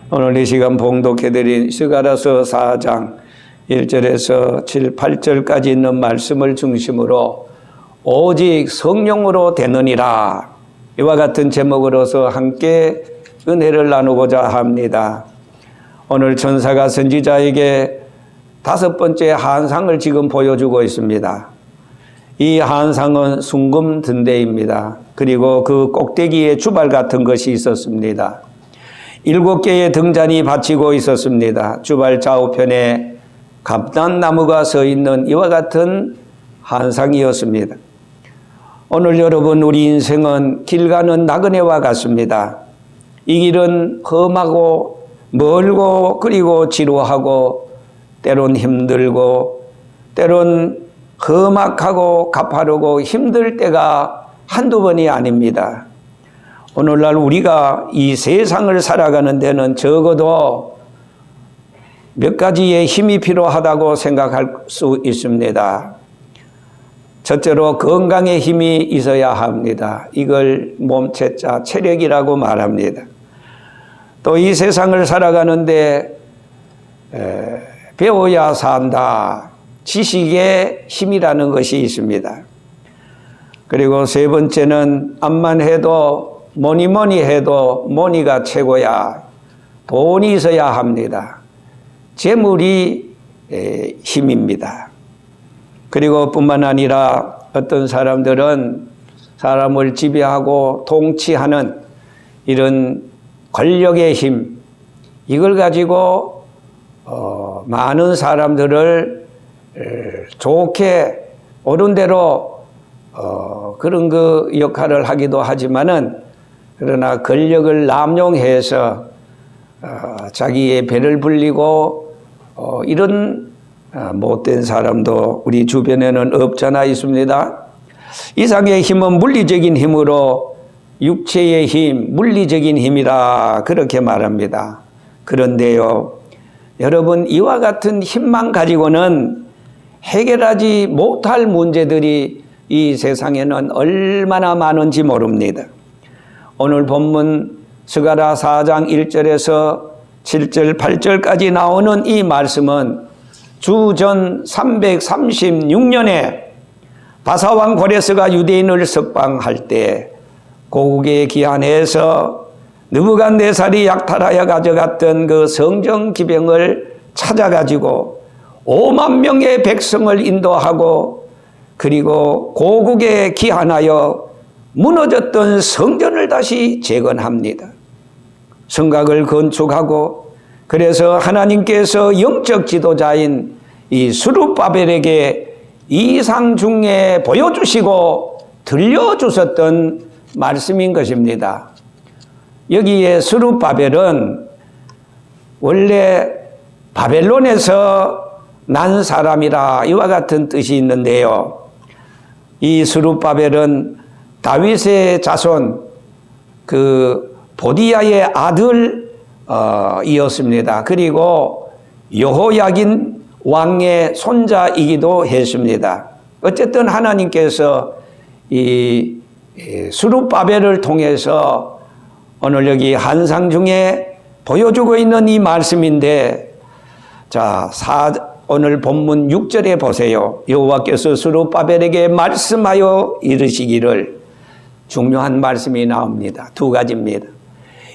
오늘 이 시간 봉독해드린 스가랴서 4장 1절에서 7, 8절까지 있는 말씀을 중심으로 오직 성령으로 되느니라, 이와 같은 제목으로서 함께 은혜를 나누고자 합니다. 오늘 천사가 선지자에게 5번째 한상을 지금 보여주고 있습니다. 이 한상은 순금 등대입니다. 그리고 그 꼭대기에 주발 같은 것이 있었습니다. 7개의 등잔이 받치고 있었습니다. 주발 좌우편에 감단나무가 서 있는 이와 같은 한상이었습니다. 오늘 여러분, 우리 인생은 길 가는 나그네와 같습니다. 이 길은 험하고 멀고 그리고 지루하고 때론 힘들고 때론 험악하고 가파르고 힘들 때가 한두 번이 아닙니다. 오늘날 우리가 이 세상을 살아가는 데는 적어도 몇 가지의 힘이 필요하다고 생각할 수 있습니다. 첫째로 건강의 힘이 있어야 합니다. 이걸 몸체자 체력이라고 말합니다. 또 이 세상을 살아가는데 배워야 산다. 지식의 힘이라는 것이 있습니다. 그리고 세 번째는 암만 해도 뭐니 해도 머니가 최고야. 돈이 있어야 합니다. 재물이 힘입니다. 그리고 뿐만 아니라 어떤 사람들은 사람을 지배하고 통치하는 이런 권력의 힘, 이걸 가지고 많은 사람들을 좋게 옳은 대로 그런 그 역할을 하기도 하지만은, 그러나 권력을 남용해서 자기의 배를 불리고 이런 못된 사람도 우리 주변에는 없잖아 있습니다. 이상의 힘은 물리적인 힘으로 육체의 힘, 물리적인 힘이라 그렇게 말합니다. 그런데요, 여러분, 이와 같은 힘만 가지고는 해결하지 못할 문제들이 이 세상에는 얼마나 많은지 모릅니다. 오늘 본문 스가랴 4장 1절에서 7절, 8절까지 나오는 이 말씀은 주전 336년에 바사왕 고레스가 유대인을 석방할 때 고국의 기한에서 느부갓네살이 약탈하여 가져갔던 그 성전 기병을 찾아가지고 5만 명의 백성을 인도하고, 그리고 고국에 기한하여 무너졌던 성전을 다시 재건합니다. 성곽을 건축하고, 그래서 하나님께서 영적 지도자인 이 스룹바벨에게 이상 중에 보여주시고 들려주셨던 말씀인 것입니다. 여기에 스룹바벨은 원래 바벨론에서 난 사람이라 이와 같은 뜻이 있는데요, 이 스룹바벨은 다윗의 자손, 그 보디야의 아들이었습니다. 그리고 여호야긴 왕의 손자이기도 했습니다. 어쨌든 하나님께서 이 스룹바벨을 통해서 오늘 여기 한상 중에 보여주고 있는 이 말씀인데, 자, 오늘 본문 6절에 보세요. 여호와께서 스룹바벨에게 말씀하여 이르시기를, 중요한 말씀이 나옵니다. 2가지입니다.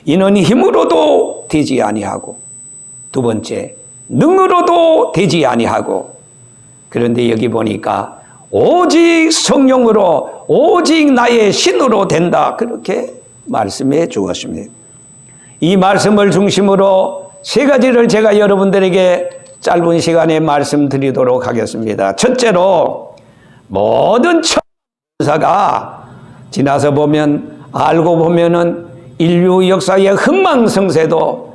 이는 힘으로도 되지 아니하고, 두 번째, 능으로도 되지 아니하고, 그런데 여기 보니까 오직 성령으로, 오직 나의 신으로 된다, 그렇게 말씀해 주었습니다. 이 말씀을 중심으로 3가지를 제가 여러분들에게 짧은 시간에 말씀드리도록 하겠습니다. 첫째로, 모든 천사가 지나서 보면, 알고 보면은 인류 역사의 흥망성쇠도,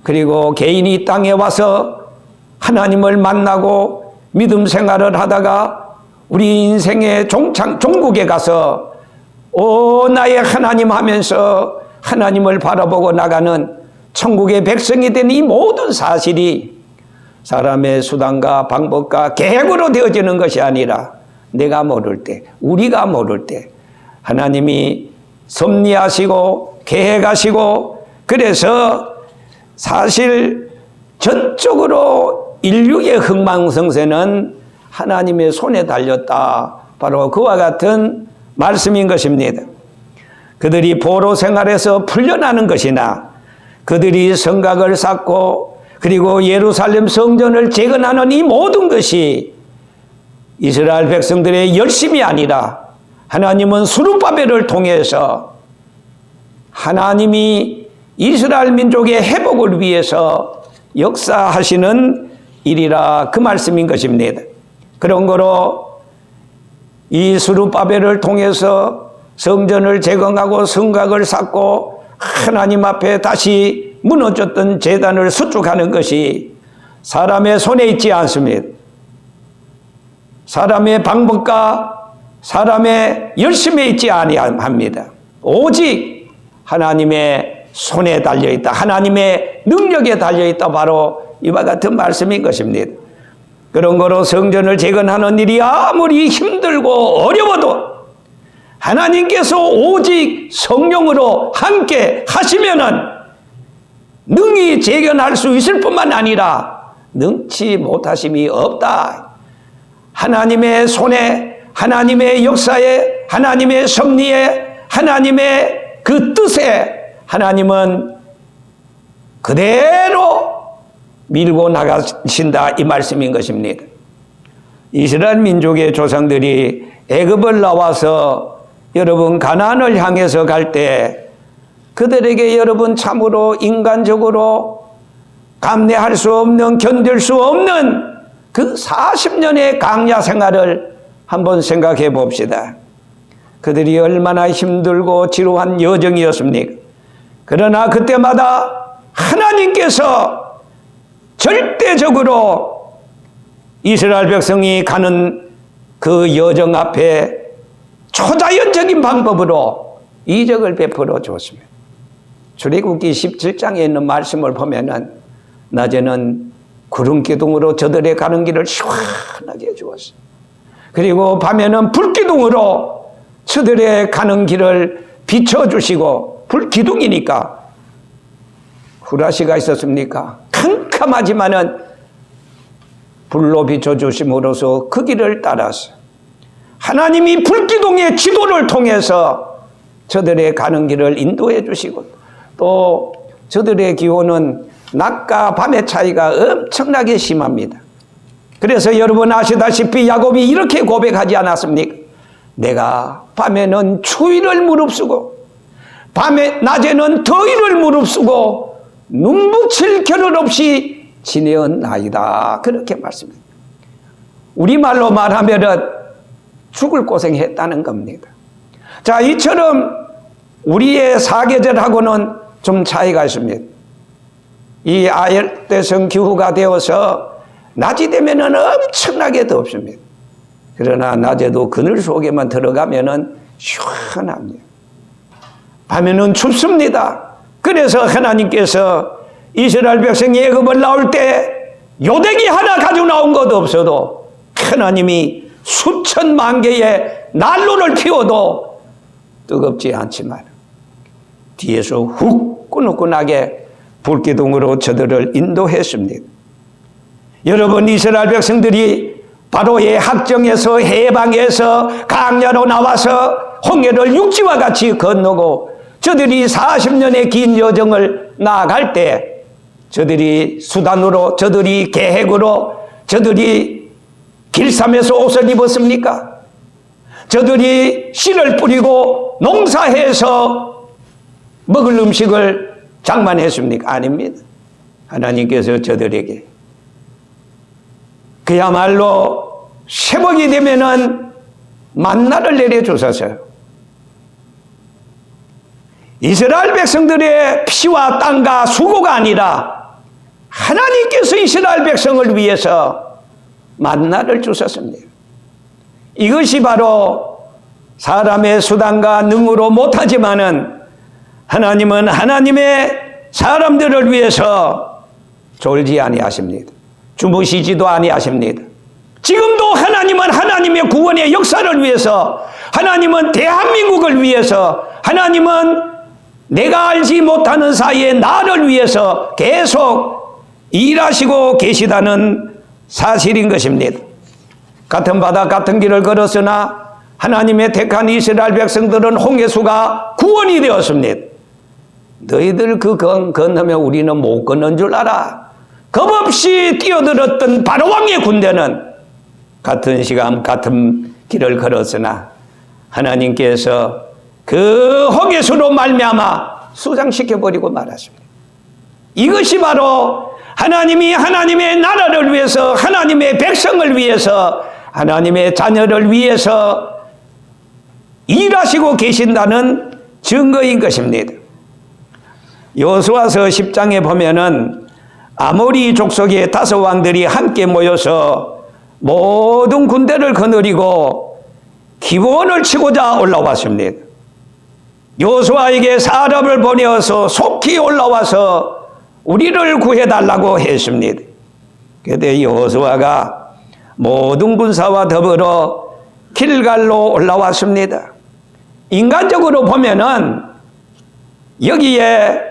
그리고 개인이 이 땅에 와서 하나님을 만나고 믿음 생활을 하다가 우리 인생의 종국에 가서 나의 하나님 하면서 하나님을 바라보고 나가는 천국의 백성이 된 이 모든 사실이 사람의 수단과 방법과 계획으로 되어지는 것이 아니라 내가 모를 때, 우리가 모를 때 하나님이 섭리하시고 계획하시고, 그래서 사실 전적으로 인류의 흥망성쇠는 하나님의 손에 달렸다. 바로 그와 같은 말씀인 것입니다. 그들이 포로 생활에서 풀려나는 것이나 그들이 성곽을 쌓고 그리고 예루살렘 성전을 재건하는 이 모든 것이 이스라엘 백성들의 열심이 아니라 하나님은 스룹바벨을 통해서 하나님이 이스라엘 민족의 회복을 위해서 역사하시는 일이라 그 말씀인 것입니다. 그런 거로 이 스룹바벨을 통해서 성전을 재건하고 성곽을 쌓고 하나님 앞에 다시 무너졌던 제단을 수축하는 것이 사람의 손에 있지 않습니다. 사람의 방법과 사람의 열심에 있지 아니합니다. 오직 하나님의 손에 달려있다. 하나님의 능력에 달려있다. 바로 이와 같은 말씀인 것입니다. 그런 거로 성전을 재건하는 일이 아무리 힘들고 어려워도 하나님께서 오직 성령으로 함께 하시면은 능히 재건할 수 있을 뿐만 아니라 능치 못하심이 없다. 하나님의 손에, 하나님의 역사에, 하나님의 섭리에, 하나님의 그 뜻에 하나님은 그대로 밀고 나가신다 이 말씀인 것입니다. 이스라엘 민족의 조상들이 애굽을 나와서 여러분 가나안을 향해서 갈 때 그들에게 여러분 참으로 인간적으로 감내할 수 없는, 견딜 수 없는 그 40년의 강야 생활을 한번 생각해 봅시다. 그들이 얼마나 힘들고 지루한 여정이었습니까? 그러나 그때마다 하나님께서 절대적으로 이스라엘 백성이 가는 그 여정 앞에 초자연적인 방법으로 이적을 베풀어 주었습니다. 출애굽기 17장에 있는 말씀을 보면은 낮에는 구름 기둥으로 저들의 가는 길을 시원하게 해주었어요. 그리고 밤에는 불 기둥으로 저들의 가는 길을 비춰주시고, 불 기둥이니까 후라시가 있었습니까? 캄캄하지만은 불로 비춰주심으로써 그 길을 따라서 하나님이 불기둥의 지도를 통해서 저들의 가는 길을 인도해 주시고, 또 저들의 기온은 낮과 밤의 차이가 엄청나게 심합니다. 그래서 여러분 아시다시피 야곱이 이렇게 고백하지 않았습니까? 내가 밤에는 추위를 무릅쓰고 낮에는 더위를 무릅쓰고 눈붙일 겨를 없이 지내었나이다. 그렇게 말씀합니다. 우리말로 말하면은 죽을 고생했다는 겁니다. 자, 이처럼 우리의 사계절하고는 좀 차이가 있습니다. 이 아열대성 기후가 되어서 낮이 되면은 엄청나게 덥습니다. 그러나 낮에도 그늘 속에만 들어가면은 시원합니다. 밤에는 춥습니다. 그래서 하나님께서 이스라엘 백성이 애굽을 나올 때 요대기 하나 가지고 나온 것도 없어도 하나님이 수천만 개의 난로를 피워도 뜨겁지 않지만 뒤에서 후끈후끈하게 불기둥으로 저들을 인도했습니다. 여러분, 이스라엘 백성들이 바로의 학정에서 해방에서 강야로 나와서 홍해를 육지와 같이 건너고 저들이 40년의 긴 여정을 나아갈 때 저들이 수단으로, 저들이 계획으로, 저들이 길쌈에서 옷을 입었습니까? 저들이 씨를 뿌리고 농사해서 먹을 음식을 장만했습니까? 아닙니다. 하나님께서 저들에게 그야말로 새벽이 되면은 만나를 내려주셔서요. 이스라엘 백성들의 피와 땀과 수고가 아니라 하나님께서 이스라엘 백성을 위해서 만나를 주셨습니다. 이것이 바로 사람의 수단과 능으로 못하지만은 하나님은 하나님의 사람들을 위해서 졸지 아니하십니다. 주무시지도 아니하십니다. 지금도 하나님은 하나님의 구원의 역사를 위해서, 하나님은 대한민국을 위해서, 하나님은 내가 알지 못하는 사이에 나를 위해서 계속 일하시고 계시다는 사실인 것입니다. 같은 바다 같은 길을 걸었으나 하나님의 택한 이스라엘 백성들은 홍해수가 구원이 되었습니다. 너희들 그 건너면 우리는 못 건넌 줄 알아. 겁없이 뛰어들었던 바로왕의 군대는 같은 시간 같은 길을 걸었으나 하나님께서 그 홍해수로 말미암아 수장시켜버리고 말았습니다. 이것이 바로 하나님이 하나님의 나라를 위해서, 하나님의 백성을 위해서, 하나님의 자녀를 위해서 일하시고 계신다는 증거인 것입니다. 여호수아서 10장에 보면은 아모리 족속의 5 왕들이 함께 모여서 모든 군대를 거느리고 기브온을 치고자 올라왔습니다. 여호수아에게 사람을 보내어서 속히 올라와서 우리를 구해달라고 했습니다. 그런데 여호수아가 모든 군사와 더불어 길갈로 올라왔습니다. 인간적으로 보면은 여기에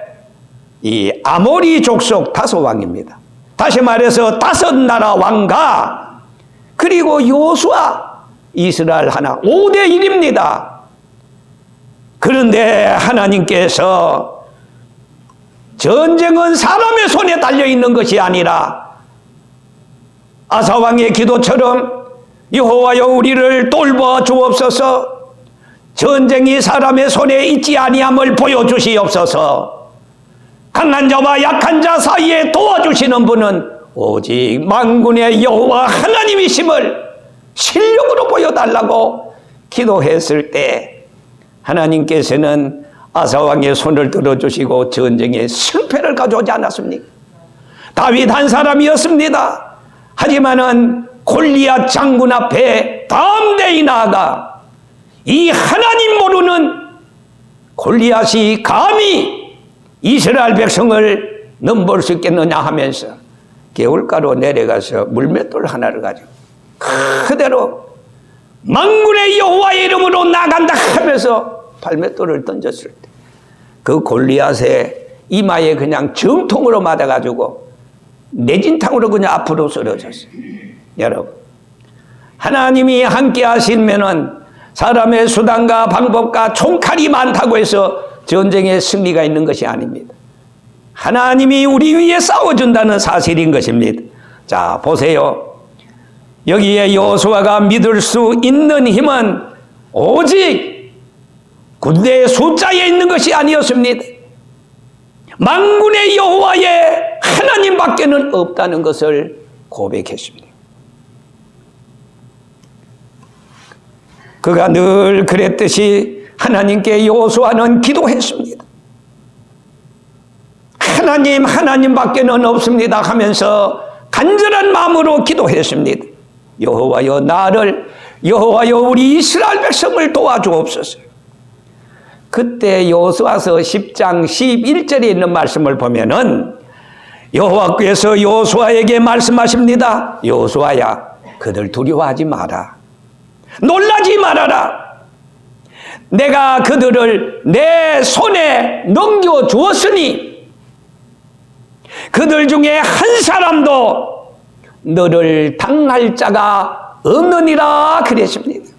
이 아모리 족속 5 왕입니다. 다시 말해서 5 나라 왕과 그리고 여호수아 이스라엘 하나 5대 1입니다. 그런데 하나님께서 전쟁은 사람의 손에 달려있는 것이 아니라 아사왕의 기도처럼 여호와여 우리를 돌봐 주옵소서, 전쟁이 사람의 손에 있지 아니함을 보여주시옵소서, 강한 자와 약한 자 사이에 도와주시는 분은 오직 만군의 여호와 하나님이심을 실력으로 보여달라고 기도했을 때 하나님께서는 아사왕의 손을 들어주시고 전쟁에 승패를 가져오지 않았습니까? 다윗 한 사람이었습니다. 하지만은 골리앗 장군 앞에 담대히 나아가 이 하나님 모르는 골리앗이 감히 이스라엘 백성을 넘볼 수 있겠느냐 하면서 개울가로 내려가서 물맷돌 하나를 가지고 그대로 만군의 여호와의 이름으로 나간다 하면서 발맷돌을 던졌을 때 그 골리앗의 이마에 그냥 정통으로 맞아가지고 내진탕으로 그냥 앞으로 쓰러졌어요. 여러분, 하나님이 함께 하시면은 사람의 수단과 방법과 총칼이 많다고 해서 전쟁에 승리가 있는 것이 아닙니다. 하나님이 우리 위해 싸워준다는 사실인 것입니다. 자, 보세요. 여기에 여호수아가 믿을 수 있는 힘은 오직 군대의 숫자에 있는 것이 아니었습니다. 만군의 여호와의 하나님밖에는 없다는 것을 고백했습니다. 그가 늘 그랬듯이 하나님께 여호수아는 기도했습니다. 하나님밖에는 없습니다 하면서 간절한 마음으로 기도했습니다. 여호와여 여호와여 우리 이스라엘 백성을 도와주옵소서. 그때 여호수아서 10장 11절에 있는 말씀을 보면은 여호와께서 여호수아에게 말씀하십니다. 여호수아야, 그들 두려워하지 마라. 놀라지 말아라. 내가 그들을 내 손에 넘겨주었으니 그들 중에 한 사람도 너를 당할 자가 없느니라 그랬습니다.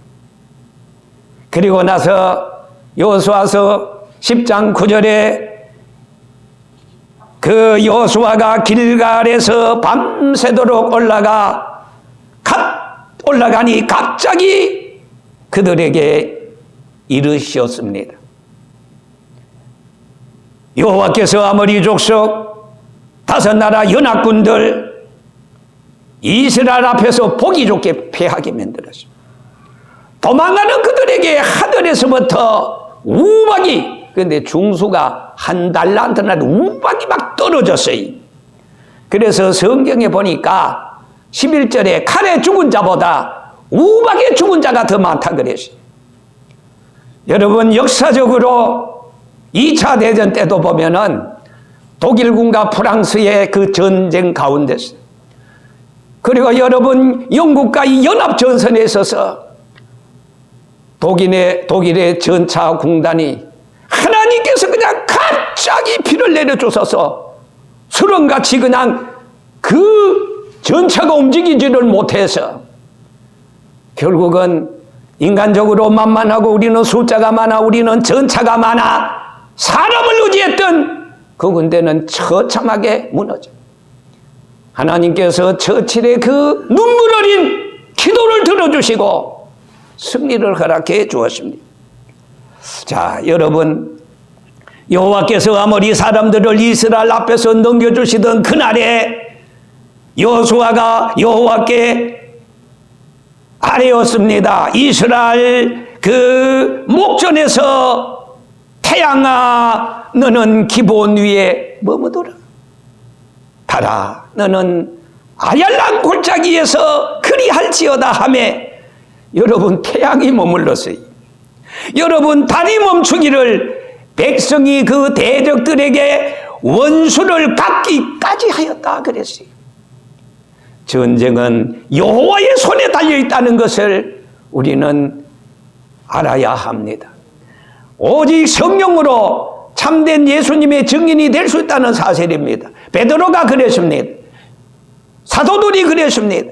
그리고 나서 여호수아서 10장 9절에 그 여호수아가 길갈에서 밤새도록 올라가니 갑자기 그들에게 이르셨습니다. 여호와께서 아모리 족속 5 나라 연합군들 이스라엘 앞에서 보기 좋게 패하게 만들었습니다. 도망가는 그들에게 하늘에서부터 우박이, 근데 중수가 한 달란트나 우박이 막 떨어졌어요. 그래서 성경에 보니까 11절에 칼에 죽은 자보다 우박에 죽은 자가 더 많다 그랬어요. 여러분, 역사적으로 2차 대전 때도 보면은 독일군과 프랑스의 그 전쟁 가운데서, 그리고 여러분 영국과 이 연합전선에 있어서 독일의 전차 공단이 하나님께서 그냥 그냥 갑자기 비를 내려주셔서 수렁같이 그냥 그 전차가 움직이지를 못해서 결국은 인간적으로 만만하고 우리는 숫자가 많아 우리는 전차가 많아 사람을 의지했던 그 군대는 처참하게 무너져. 하나님께서 처칠의 그 눈물 어린 기도를 들어주시고 승리를 허락해 주었습니다. 자, 여러분, 여호와께서 아무리 사람들을 이스라엘 앞에서 넘겨주시던 그날에 여호수아가 여호와께 아뢰었습니다. 이스라엘 그 목전에서 태양아 너는 기본 위에 머무더라. 달아 너는 아얄란 골짜기에서 그리할지어다 하매 여러분 태양이 머물렀어요. 여러분 달이 멈추기를 백성이 그 대적들에게 원수를 갚기까지 하였다 그랬어요. 전쟁은 여호와의 손에 달려있다는 것을 우리는 알아야 합니다. 오직 성령으로 참된 예수님의 증인이 될 수 있다는 사실입니다. 베드로가 그랬습니다. 사도들이 그랬습니다.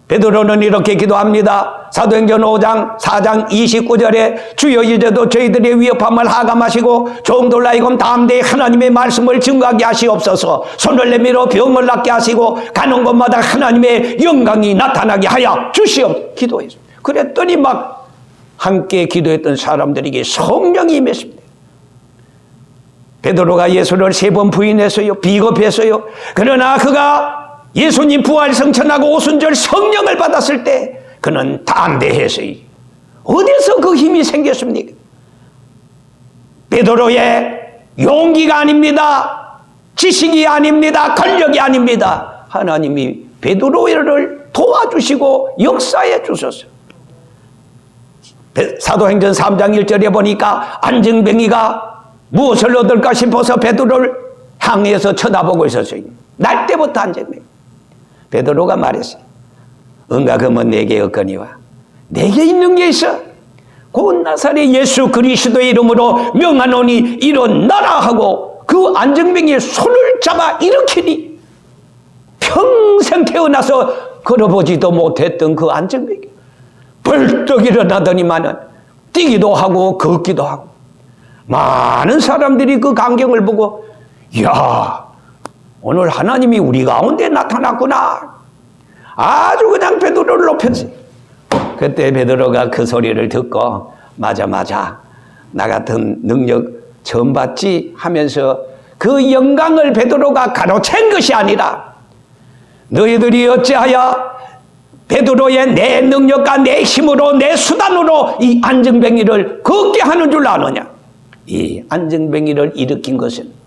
베드로는 이렇게 기도합니다. 사도행전 5장 4장 29절에 주여 이제도 저희들의 위협함을 하감하시고 종들라이금 담대히 하나님의 말씀을 증거하게 하시옵소서. 손을 내밀어 병을 낫게 하시고 가는 곳마다 하나님의 영광이 나타나게 하여 주시옵소서. 기도했습니다. 그랬더니 막 함께 기도했던 사람들에게 성령이 임했습니다. 베드로가 예수를 3번 부인했어요. 비겁했어요. 그러나 그가 예수님 부활 성천하고 오순절 성령을 받았을 때 그는 담대했어요. 어디서 그 힘이 생겼습니까? 베드로의 용기가 아닙니다. 지식이 아닙니다. 권력이 아닙니다. 하나님이 베드로를 도와주시고 역사해 주셨어요. 사도행전 3장 1절에 보니까 안증뱅이가 무엇을 얻을까 싶어서 베드로를 향해서 쳐다보고 있었어요. 날 때부터 안증뱅이. 베드로가 말했어요. 은과 금은 내게 없거니와 내게 있는 게 있어. 곧 나사렛 예수 그리스도의 이름으로 명하노니 일어나라 하고 그 안증뱅이의 손을 잡아 일으키니 평생 태어나서 걸어보지도 못했던 그 안증뱅이 벌떡 일어나더니만은 뛰기도 하고 걷기도 하고 많은 사람들이 그 광경을 보고 이야 오늘 하나님이 우리 가운데 나타났구나. 아주 그냥 베드로를 높였어요. 그때 베드로가 그 소리를 듣고 맞아 나 같은 능력 처음 봤지 하면서 그 영광을 베드로가 가로챈 것이 아니라 너희들이 어찌하여 베드로의 내 능력과 내 힘으로 내 수단으로 이 안증뱅이를 걷게 하는 줄 아느냐. 이 안증뱅이를 일으킨 것은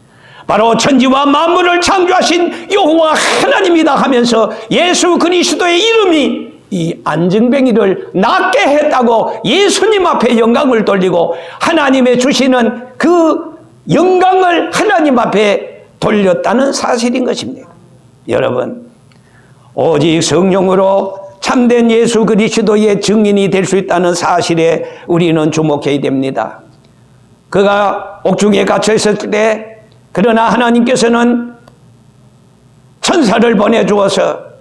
바로 천지와 만물을 창조하신 여호와 하나님이다 하면서 예수 그리스도의 이름이 이 안증뱅이를 낫게 했다고 예수님 앞에 영광을 돌리고 하나님의 주시는 그 영광을 하나님 앞에 돌렸다는 사실인 것입니다. 여러분 오직 성령으로 참된 예수 그리스도의 증인이 될 수 있다는 사실에 우리는 주목해야 됩니다. 그가 옥중에 갇혀 있었을 때 그러나 하나님께서는 천사를 보내주어서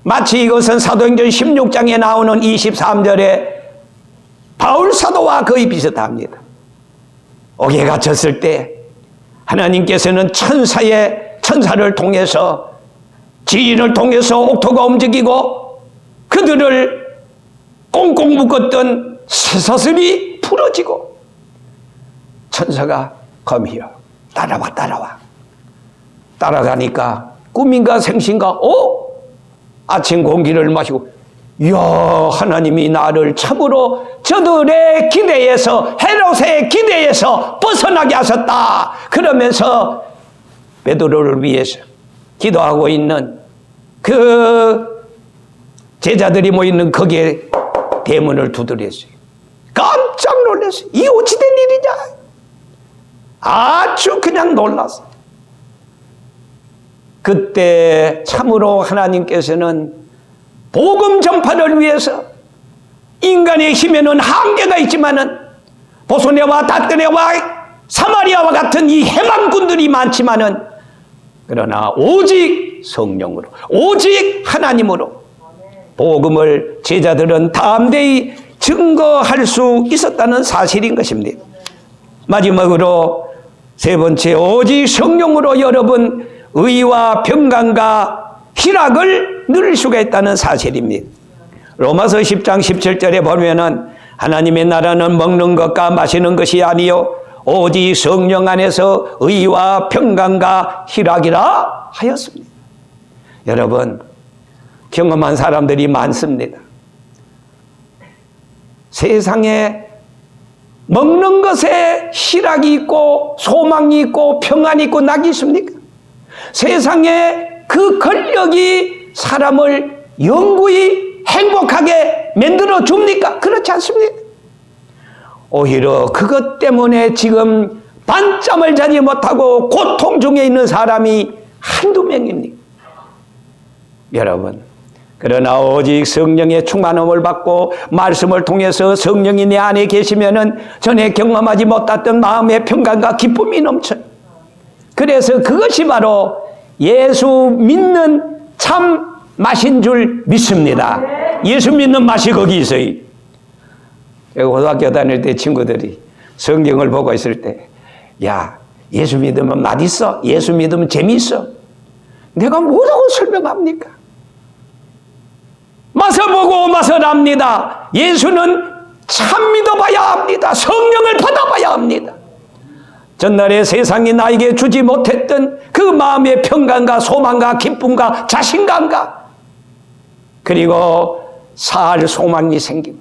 마치 이것은 사도행전 16장에 나오는 23절에 바울 사도와 거의 비슷합니다. 옥에 갇혔을 때 하나님께서는 천사를 통해서 지인을 통해서 옥토가 움직이고 그들을 꽁꽁 묶었던 쇠사슬이 풀어지고 천사가 검이여 따라와. 따라가니까 꿈인가 생신가 아침 공기를 마시고 이야 하나님이 나를 참으로 저들의 기대에서 헤롯의 기대에서 벗어나게 하셨다. 그러면서 베드로를 위해서 기도하고 있는 그 제자들이 모이는 거기에 대문을 두드렸어요. 깜짝 놀랐어요. 이 어찌 된 일이냐. 아주 그냥 놀랐어요. 그때 참으로 하나님께서는 복음 전파를 위해서 인간의 힘에는 한계가 있지만은 보소내와 닷들에와 사마리아와 같은 이 해방꾼들이 많지만은 그러나 오직 성령으로, 오직 하나님으로 복음을 제자들은 담대히 증거할 수 있었다는 사실인 것입니다. 마지막으로 세 번째, 오직 성령으로 여러분 의와 평강과 희락을 누릴 수가 있다는 사실입니다. 로마서 10장 17절에 보면은 하나님의 나라는 먹는 것과 마시는 것이 아니요 오직 성령 안에서 의와 평강과 희락이라 하였습니다. 여러분, 경험한 사람들이 많습니다. 세상에 먹는 것에 희락이 있고 소망이 있고 평안이 있고 낙이 있습니까? 세상에 그 권력이 사람을 영구히 행복하게 만들어 줍니까? 그렇지 않습니다. 오히려 그것 때문에 지금 밤잠을 자지 못하고 고통 중에 있는 사람이 한두 명입니다. 여러분, 그러나 오직 성령의 충만함을 받고 말씀을 통해서 성령이 내 안에 계시면은 전에 경험하지 못했던 마음의 평강과 기쁨이 넘쳐요. 그래서 그것이 바로 예수 믿는 참 맛인 줄 믿습니다. 예수 믿는 맛이 거기 있어요. 고등학교 다닐 때 친구들이 성경을 보고 있을 때, 야, 예수 믿으면 맛있어? 예수 믿으면 재미있어? 내가 뭐라고 설명합니까? 맛을 보고 맛을 압니다. 예수는 참 믿어봐야 합니다. 성령을 받아봐야 합니다. 전날에 세상이 나에게 주지 못했던 그 마음의 평강과 소망과 기쁨과 자신감과 그리고 살 소망이 생기고,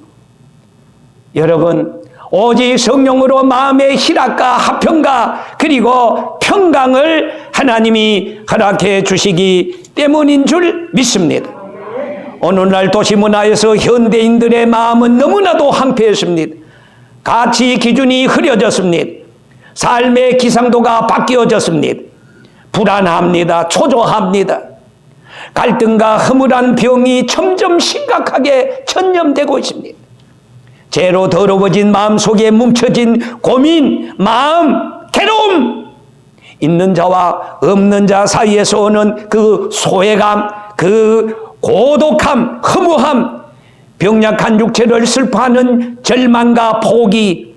여러분, 오직 성령으로 마음의 희락과 화평과 그리고 평강을 하나님이 허락해 주시기 때문인 줄 믿습니다. 오늘날 도시문화에서 현대인들의 마음은 너무나도 황폐했습니다. 가치 기준이 흐려졌습니다. 삶의 기상도가 바뀌어졌습니다. 불안합니다. 초조합니다. 갈등과 허물한 병이 점점 심각하게 전염되고 있습니다. 죄로 더러워진 마음속에 뭉쳐진 고민, 마음, 괴로움, 있는 자와 없는 자 사이에서 오는 그 소외감, 그 고독함, 허무함, 병약한 육체를 슬퍼하는 절망과 포기,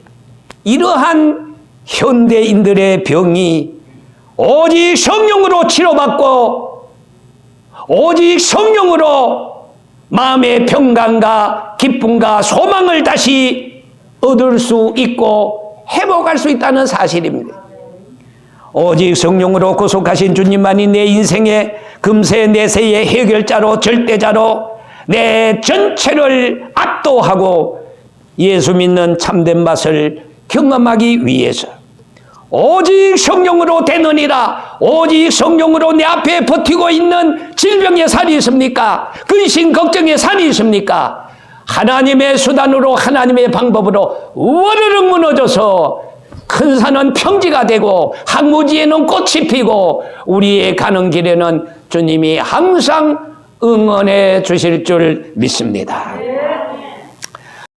이러한 현대인들의 병이 오직 성령으로 치료받고 오직 성령으로 마음의 평강과 기쁨과 소망을 다시 얻을 수 있고 회복할 수 있다는 사실입니다. 오직 성령으로 구속하신 주님만이 내 인생의 금세 내세의 해결자로 절대자로 내 전체를 압도하고 예수 믿는 참된 맛을 경험하기 위해서 오직 성령으로 되느니라. 오직 성령으로 내 앞에 버티고 있는 질병의 살이 있습니까? 근심 걱정의 살이 있습니까? 하나님의 수단으로 하나님의 방법으로 와르르 무너져서 큰 산은 평지가 되고 항무지에는 꽃이 피고 우리의 가는 길에는 주님이 항상 응원해 주실 줄 믿습니다.